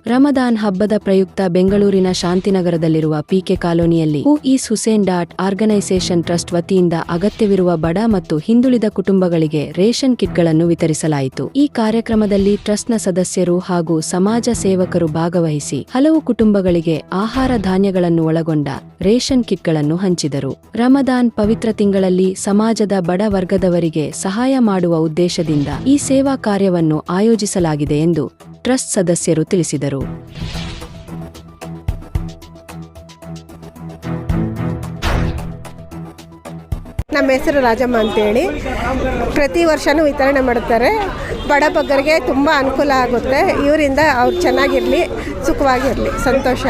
ರಮದಾನ್ ಹಬ್ಬದ ಪ್ರಯುಕ್ತ ಬೆಂಗಳೂರಿನ ಶಾಂತಿನಗರದಲ್ಲಿರುವ ಪಿಕೆ ಕಾಲೋನಿಯಲ್ಲಿ who is Hussain organisation trust ವತಿಯಿಂದ ಅಗತ್ಯವಿರುವ ಬಡ ಮತ್ತು ಹಿಂದುಳಿದ ಕುಟುಂಬಗಳಿಗೆ ರೇಷನ್ ಕಿಟ್ಗಳನ್ನು ವಿತರಿಸಲಾಯಿತು. ಈ ಕಾರ್ಯಕ್ರಮದಲ್ಲಿ ಟ್ರಸ್ಟ್ನ ಸದಸ್ಯರು ಹಾಗೂ ಸಮಾಜ ಸೇವಕರು ಭಾಗವಹಿಸಿ ಹಲವು ಕುಟುಂಬಗಳಿಗೆ ಆಹಾರ ಧಾನ್ಯಗಳನ್ನು ಒಳಗೊಂಡ ರೇಷನ್ ಕಿಟ್ಗಳನ್ನು ಹಂಚಿದರು. ರಮದಾನ್ ಪವಿತ್ರ ತಿಂಗಳಲ್ಲಿ ಸಮಾಜದ ಬಡ ವರ್ಗದವರಿಗೆ ಸಹಾಯ ಮಾಡುವ ಉದ್ದೇಶದಿಂದ ಈ ಸೇವಾ ಕಾರ್ಯವನ್ನು ಆಯೋಜಿಸಲಾಗಿದೆ ಎಂದು ಟ್ರಸ್ಟ್ ಸದಸ್ಯರು ತಿಳಿಸಿದರು. ನಮ್ಮ ಹೆಸರು ರಾಜಮ್ಮ ಅಂತೇಳಿ. ಪ್ರತಿ ವರ್ಷವೂ ವಿತರಣೆ ಮಾಡುತ್ತಾರೆ. ಬಡ ಬಗ್ಗರಿಗೆ ತುಂಬ ಅನುಕೂಲ ಆಗುತ್ತೆ. ಇವರಿಂದ ಅವ್ರು ಚೆನ್ನಾಗಿರಲಿ, ಸುಖವಾಗಿರಲಿ, ಸಂತೋಷ.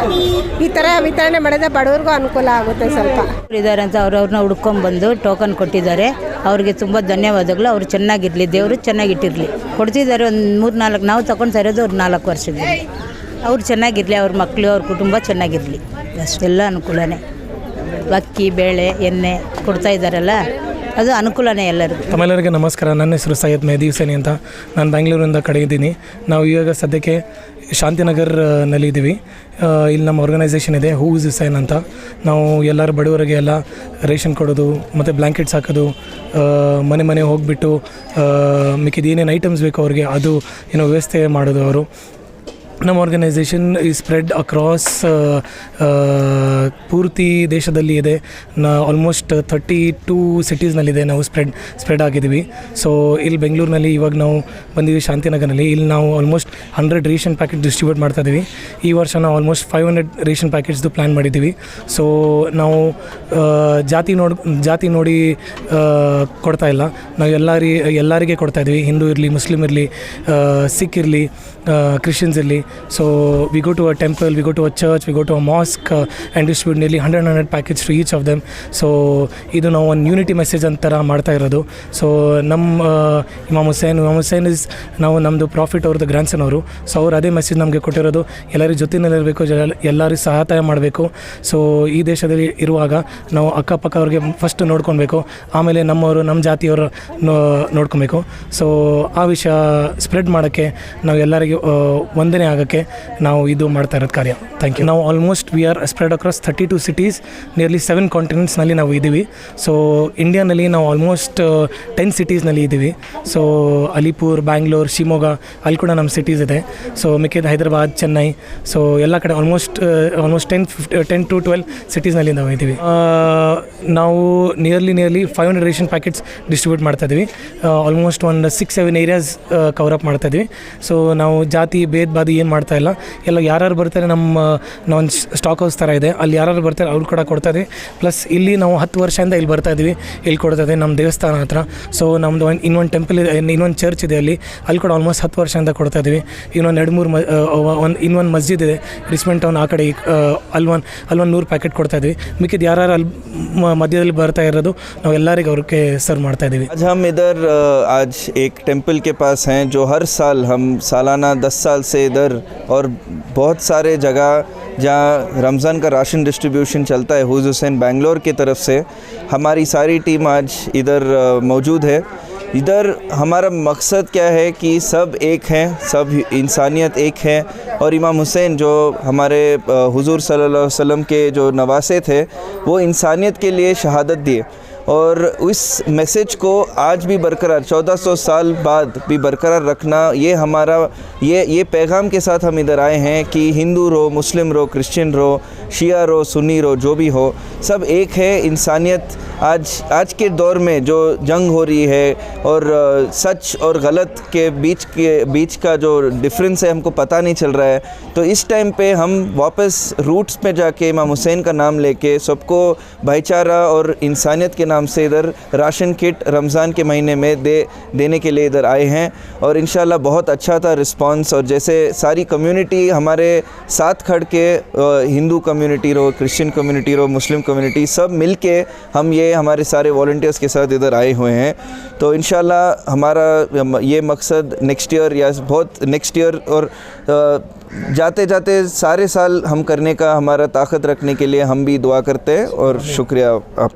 ಈ ಥರ ವಿತರಣೆ ಮಾಡಿದ್ರೆ ಬಡವ್ರಿಗೂ ಅನುಕೂಲ ಆಗುತ್ತೆ. ಸ್ವಲ್ಪ ಇದ್ದಾರೆ ಅಂತ ಅವ್ರನ್ನ ಹುಡ್ಕೊಂಡ್ಬಂದು ಟೋಕನ್ ಕೊಟ್ಟಿದ್ದಾರೆ. ಅವ್ರಿಗೆ ತುಂಬ ಧನ್ಯವಾದಗಳು. ಅವರು ಚೆನ್ನಾಗಿರಲಿ, ದೇವರು ಚೆನ್ನಾಗಿಟ್ಟಿರಲಿ. ಕೊಡ್ತಿದ್ದಾರೆ ಒಂದು 3-4, ನಾವು ತಗೊಳ್ತಾ ಇರೋದು ಅವ್ರು 4 ವರ್ಷದಿಂದ. ಅವ್ರು ಚೆನ್ನಾಗಿರಲಿ, ಅವ್ರ ಮಕ್ಕಳು, ಅವ್ರ ಕುಟುಂಬ ಚೆನ್ನಾಗಿರಲಿ, ಅಷ್ಟೆಲ್ಲ ಅನುಕೂಲನೇ. ಅಕ್ಕಿ, ಬೇಳೆ, ಎಣ್ಣೆ ಕೊಡ್ತಾ ಇದ್ದಾರಲ್ಲ, ಅದು ಅನುಕೂಲನೇ ಎಲ್ಲರಿಗೂ. ತಮ್ಮೆಲ್ಲರಿಗೆ ನಮಸ್ಕಾರ. ನನ್ನ ಹೆಸರು ಸೈಯದ್ ಮೆಹದಿ ಹುಸೇನಿ ಅಂತ. ನಾನು ಬೆಂಗಳೂರಿಂದ ಕಡೆ ಇದ್ದೀನಿ. ನಾವು ಇವಾಗ ಸದ್ಯಕ್ಕೆ ಶಾಂತಿನಗರ್ನಲ್ಲಿ ಇದ್ದೀವಿ. ಇಲ್ಲಿ ನಮ್ಮ ಆರ್ಗನೈಸೇಷನ್ ಇದೆ, ಹೂ ಈಸ್ ಹುಸೇನ್ ಅಂತ. ನಾವು ಎಲ್ಲರೂ ಬಡವರಿಗೆ ಎಲ್ಲ ರೇಷನ್ ಕೊಡೋದು ಮತ್ತು ಬ್ಲ್ಯಾಂಕೆಟ್ಸ್ ಹಾಕೋದು, ಮನೆ ಹೋಗಿಬಿಟ್ಟು ಮಿಕ್ಕಿದ ಏನೇನು ಐಟಮ್ಸ್ ಬೇಕು ಅವ್ರಿಗೆ ಅದು ವ್ಯವಸ್ಥೆ ಮಾಡೋದು. ಅವರು ನಮ್ಮ ಆರ್ಗನೈಸೇಷನ್ ಈ ಸ್ಪ್ರೆಡ್ ಅಕ್ರಾಸ್ ಪೂರ್ತಿ ದೇಶದಲ್ಲಿ ಇದೆ. ಆಲ್ಮೋಸ್ಟ್ 32 ಸಿಟೀಸ್ನಲ್ಲಿದೆ. ನಾವು ಸ್ಪ್ರೆಡ್ ಆಗಿದ್ದೀವಿ. ಸೊ ಇಲ್ಲಿ ಬೆಂಗಳೂರಿನಲ್ಲಿ ಇವಾಗ ನಾವು ಬಂದಿದ್ದೀವಿ ಶಾಂತಿನಗರಲ್ಲಿ. ಇಲ್ಲಿ ನಾವು ಆಲ್ಮೋಸ್ಟ್ 100 ರೇಷನ್ ಪ್ಯಾಕೆಟ್ ಡಿಸ್ಟ್ರಿಬ್ಯೂಟ್ ಮಾಡ್ತಾಯಿದ್ದೀವಿ. ಈ ವರ್ಷ ನಾವು ಆಲ್ಮೋಸ್ಟ್ 500 ರೇಷನ್ ಪ್ಯಾಕೆಟ್ಸ್ದು ಪ್ಲ್ಯಾನ್ ಮಾಡಿದ್ದೀವಿ. ಸೊ ನಾವು ಜಾತಿ ನೋಡಿ ಕೊಡ್ತಾ ಇಲ್ಲ. ನಾವು ಎಲ್ಲರಿಗೆ ಕೊಡ್ತಾಯಿದ್ದೀವಿ. ಹಿಂದೂ ಇರಲಿ, ಮುಸ್ಲಿಮ್ ಇರಲಿ, ಸಿಖ್ ಇರಲಿ, ಕ್ರಿಶ್ಚಿಯನ್ಸ್ ಇರಲಿ. So we go to a temple, we go to a church, we go to a mosque and distribute nearly 100 packets to each of them. So ಇದು ನಾವು ಒಂದು ಯೂನಿಟಿ ಮೆಸೇಜ್ ಅಂತರ ಮಾಡ್ತಾ ಇರೋದು. ಸೊ ನಮ್ಮ ಇಮಾಮ್ ಹುಸೇನ್ ಇಸ್ ನಾವು ನಮ್ಮದು ಪ್ರಾಫಿಟ್ ಅವ್ರದ್ದು ಗ್ರ್ಯಾಂಡ್ಸನ್ ಅವರು. ಸೊ ಅವ್ರು ಅದೇ ಮೆಸೇಜ್ ನಮಗೆ ಕೊಟ್ಟಿರೋದು, ಎಲ್ಲರಿಗೂ ಜೊತೆಯಲ್ಲಿರಬೇಕು, ಎಲ್ಲರಿಗೂ ಸಹಾಯ ಮಾಡಬೇಕು. ಸೊ ಈ ದೇಶದಲ್ಲಿ ಇರುವಾಗ ನಾವು ಅಕ್ಕಪಕ್ಕ ಅವ್ರಿಗೆ ಫಸ್ಟ್ ನೋಡ್ಕೊಬೇಕು, ಆಮೇಲೆ ನಮ್ಮವರು, ನಮ್ಮ ಜಾತಿಯವರು ನೋಡ್ಕೊಬೇಕು. ಸೊ ಆ ವಿಷಯ ಸ್ಪ್ರೆಡ್ ಮಾಡೋಕ್ಕೆ, ನಾವು ಎಲ್ಲರಿಗೂ ಒಂದನೇ ಆಗೋಕ್ಕೆ ನಾವು ಇದು ಮಾಡ್ತಾ ಇರೋದು ಕಾರ್ಯ. Thank you. ನಾವು almost we are spread across 32 cities, nearly 7 ಕಾಂಟಿನೆಂಟ್ಸ್ನಲ್ಲಿ ನಾವು ಇದ್ದೀವಿ. ಸೊ ಇಂಡಿಯಾನಲ್ಲಿ ನಾವು ಆಲ್ಮೋಸ್ಟ್ 10 ಸಿಟೀಸ್ನಲ್ಲಿ ಇದ್ದೀವಿ. ಸೊ ಅಲಿಪುರ್, ಬ್ಯಾಂಗ್ಳೂರ್, ಶಿವಮೊಗ್ಗ, ಅಲ್ಲಿ ಕೂಡ ನಮ್ಮ ಸಿಟೀಸ್ ಇದೆ. ಸೊ ಮಿಕ್ಕಿದ ಹೈದರಾಬಾದ್, ಚೆನ್ನೈ, ಸೊ ಎಲ್ಲ ಕಡೆ ಆಲ್ಮೋಸ್ಟ್ 10 to 12 ಸಿಟೀಸ್ನಲ್ಲಿ ನಾವು ಇದ್ದೀವಿ. ನಾವು ನಿಯರ್ಲಿ 500 ರೇಷನ್ ಪ್ಯಾಕೆಟ್ಸ್ ಡಿಸ್ಟ್ರಿಬ್ಯೂಟ್ ಮಾಡ್ತಾಯಿದ್ದೀವಿ. ಆಲ್ಮೋಸ್ಟ್ ಒಂದು 6-7 ಏರಿಯಾಸ್ ಕವರಪ್ ಮಾಡ್ತಾಯಿದ್ದೀವಿ. ಸೊ ನಾವು ಜಾತಿ ಭೇದ ಭಾದ ಏನು ಮಾಡ್ತಾ ಇಲ್ಲ. ಎಲ್ಲ ಯಾರು ಬರ್ತಾರೆ, ನಾವೊಂದು ಸ್ಟಾಕ್ ಹೌಸ್ ಥರ ಇದೆ, ಅಲ್ಲಿ ಯಾರು ಬರ್ತಾರೆ ಅವ್ರು ಕೂಡ ಕೊಡ್ತಾಯಿದ್ವಿ. ಪ್ಲಸ್ ಇಲ್ಲಿ ನಾವು 10 ವರ್ಷದಿಂದ ಇಲ್ಲಿ ಬರ್ತಾಯಿದ್ವಿ, ಇಲ್ಲಿ ಕೊಡ್ತಾಯಿದ್ವಿ ನಮ್ಮ ದೇವಸ್ಥಾನ ಹತ್ರ. ಸೊ ನಮ್ಮದು ಇನ್ನೊಂದು ಟೆಂಪಲ್ ಇದೆ, ಇನ್ನೊಂದು ಚರ್ಚ್ ಇದೆ, ಅಲ್ಲಿ ಕೂಡ ಆಲ್ಮೋಸ್ಟ್ 10 ವರ್ಷದಿಂದ ಕೊಡ್ತಾಯಿದ್ವಿ. ಇನ್ನೊಂದು 2-3 ಇನ್ನೊಂದು ಮಸ್ಜಿದ್ ಇದೆ ರಿಚ್ಮಂಡ್ ಟೌನ್ ಆ ಕಡೆ, ಅಲ್ಲೊಂದು 100 ಪ್ಯಾಕೆಟ್ ಕೊಡ್ತಾಯಿದ್ವಿ. ಮಿಕ್ಕಿದ್ದು ಯಾರು ಅಲ್ಲಿ ಮಧ್ಯದಲ್ಲಿ ಬರ್ತಾ ಇರೋದು ನಾವು ಎಲ್ಲರಿಗೂ ಅವ್ರಿಗೆ ಸರ್ವ್ ಮಾಡ್ತಾಯಿದ್ದೀವಿ. आज हम इधर आज एक टेंपल के पास हैं, जो हर साल हम सालाना 10 साल से इधर और बहुत सारे जगह जहाँ रमज़ान का राशन डिस्ट्रीब्यूशन चलता है, हूज़ हुसैन बेंगलोर की तरफ से हमारी सारी टीम आज इधर मौजूद है. इधर हमारा मकसद क्या है कि सब एक हैं, सब इंसानियत एक है. और इमाम हुसैन जो हमारे हुजूर सल्लल्लाहु अलैहि वसल्लम के जो नवासे थे, वो इंसानियत के लिए शहादत दिए. और इस मैसेज को आज भी बरकरार 1400 साल बाद भी बरकरार रखना, ये हमारा ये पैगाम के साथ हम इधर आए हैं कि हिंदू रहो, मुस्लिम रहो, क्रिश्चियन रहो, शिया रहो, सुन्नी रहो, जो भी हो, सब एक है. इंसानियत आज के दौर में जो जंग हो रही है और सच और गलत के बीच का जो डिफरेंस है हमको पता नहीं चल रहा है. तो इस टाइम पे हम वापस रूट्स पे जाके इमाम हुसैन का नाम लेके सबको भाईचारा और इंसानियत के नाम से इधर राशन किट रमज़ान के महीने में देने के लिए इधर आए हैं. और इंशाल्लाह बहुत अच्छा था रिस्पांस. और जैसे सारी कम्युनिटी हमारे साथ खड़ के, हिंदू कम्युनिटी रहो, क्रिश्चियन कम्युनिटी रहो, मुस्लिम कम्युनिटी, सब मिल के हम ये हमारे सारे वॉलंटियर्स के साथ इधर आए हुए हैं. तो इंशाल्लाह हमारा ये मकसद नेक्स्ट ईयर और जाते जाते सारे साल हम करने का, हमारा ताकत रखने के लिए हम भी दुआ करते हैं. और शुक्रिया आप.